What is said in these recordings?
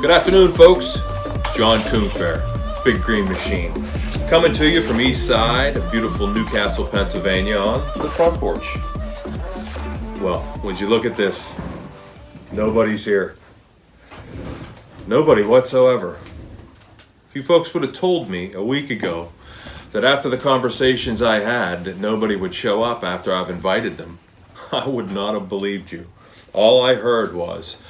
Good afternoon, folks. John Coonfair, Big Green Machine, coming to you from east side of beautiful Newcastle, Pennsylvania on the front porch. Well, when you look at this, nobody's here. Nobody whatsoever. If you folks would have told me a week ago that after the conversations I had that nobody would show up after I've invited them, I would not have believed you. All I heard was,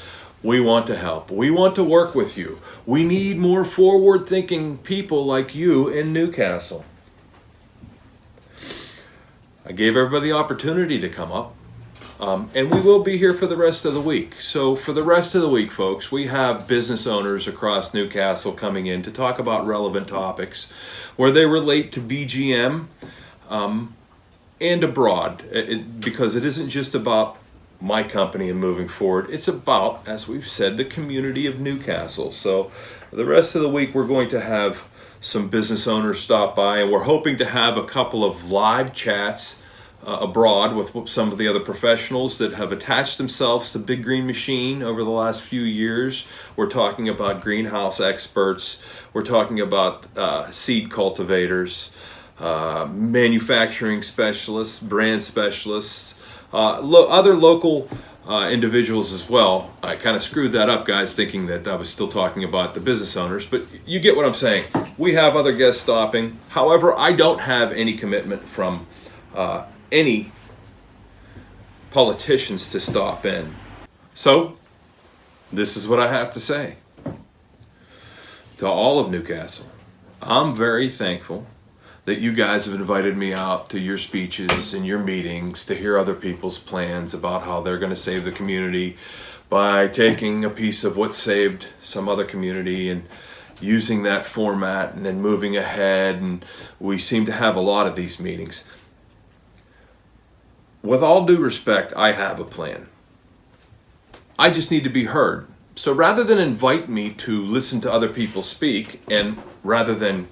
we want to help. We want to work with you. We need more forward-thinking people like you in Newcastle. I gave everybody the opportunity to come up, and we will be here for the rest of the week. So for the rest of the week, folks, we have business owners across Newcastle coming in to talk about relevant topics where they relate to BGM and abroad, because it isn't just about my company and moving forward. It's about, as we've said, the community of Newcastle. So the rest of the week we're going to have some business owners stop by, and we're hoping to have a couple of live chats abroad with some of the other professionals that have attached themselves to Big Green Machine over the last few years. We're talking about greenhouse experts. We're talking about seed cultivators, manufacturing specialists, brand specialists, other local individuals as well. I kind of screwed that up, guys, thinking that I was still talking about the business owners, but you get what I'm saying. We have other guests stopping. However, I don't have any commitment from any politicians to stop in. So, this is what I have to say. To all of Newcastle, I'm very thankful that you guys have invited me out to your speeches and your meetings to hear other people's plans about how they're going to save the community by taking a piece of what saved some other community and using that format and then moving ahead. And we seem to have a lot of these meetings. With all due respect, I have a plan. I just need to be heard. So rather than invite me to listen to other people speak, and rather than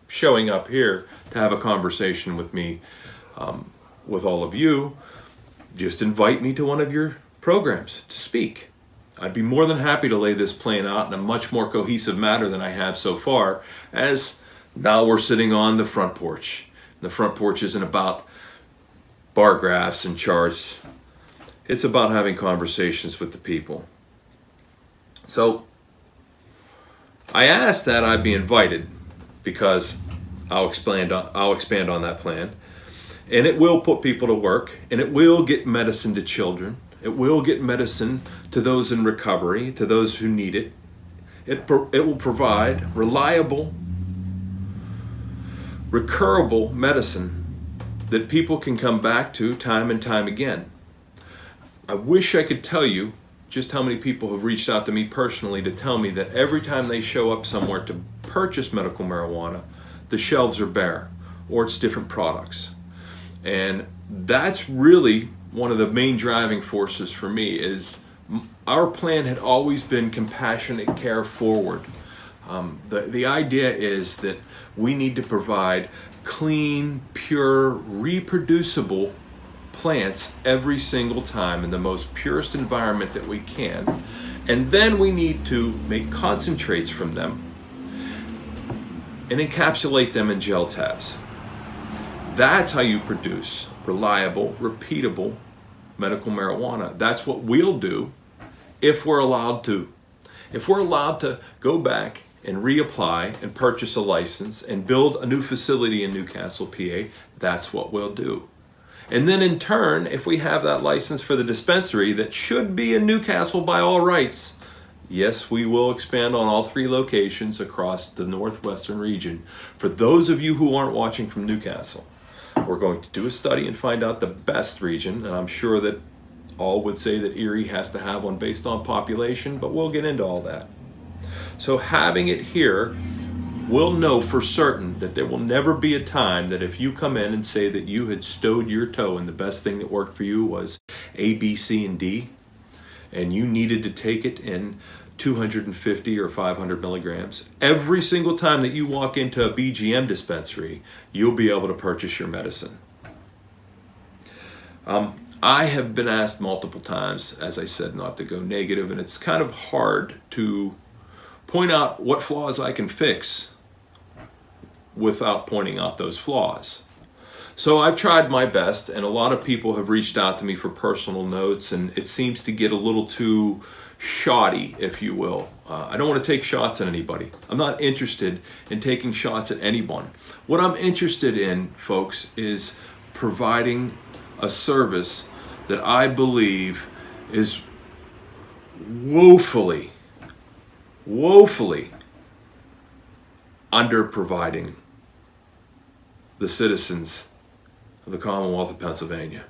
showing up here to have a conversation with me, with all of you, just invite me to one of your programs to speak. I'd be more than happy to lay this plan out in a much more cohesive manner than I have so far, as now we're sitting on the front porch. The front porch isn't about bar graphs and charts. It's about having conversations with the people. So I asked that I be invited, because I'll expand on that plan, and it will put people to work, and it will get medicine to children. It will get medicine to those in recovery, to those who need it. It will provide reliable, recurable medicine that people can come back to time and time again. I wish I could tell you just how many people have reached out to me personally to tell me that every time they show up somewhere to purchase medical marijuana, the shelves are bare, or it's different products. And that's really one of the main driving forces for me. Is our plan had always been compassionate care forward. The idea is that we need to provide clean, pure, reproducible plants every single time in the most purest environment that we can. And then we need to make concentrates from them and encapsulate them in gel tabs. That's how you produce reliable, repeatable medical marijuana. That's what we'll do if we're allowed to. If we're allowed to go back and reapply and purchase a license and build a new facility in Newcastle, PA, that's what we'll do. And then in turn, if we have that license for the dispensary that should be in Newcastle by all rights, yes, we will expand on all 3 locations across the northwestern region. For those of you who aren't watching from Newcastle, we're going to do a study and find out the best region, and I'm sure that all would say that Erie has to have one based on population, but we'll get into all that. So having it here, we'll know for certain that there will never be a time that if you come in and say that you had stowed your toe and the best thing that worked for you was A, B, C, and D, and you needed to take it in 250 or 500 milligrams, every single time that you walk into a BGM dispensary, you'll be able to purchase your medicine. I have been asked multiple times, as I said, not to go negative, and it's kind of hard to point out what flaws I can fix without pointing out those flaws. So I've tried my best, and a lot of people have reached out to me for personal notes, and it seems to get a little too shoddy, if you will. I don't want to take shots at anybody. I'm not interested in taking shots at anyone. What I'm interested in, folks, is providing a service that I believe is woefully under-providing the citizens of the Commonwealth of Pennsylvania.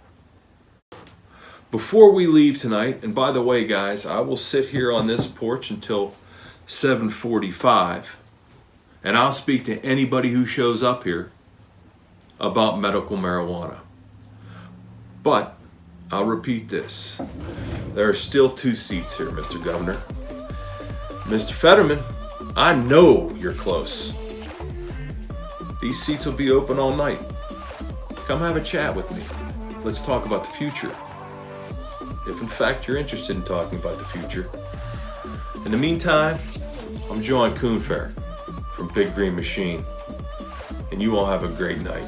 Before we leave tonight, and by the way, guys, I will sit here on this porch until 7:45, and I'll speak to anybody who shows up here about medical marijuana. But I'll repeat this. There are still 2 seats here, Mr. Governor. Mr. Fetterman, I know you're close. These seats will be open all night. Come have a chat with me. Let's talk about the future. If in fact you're interested in talking about the future. In the meantime, I'm John Coonfair from Big Green Machine, and you all have a great night.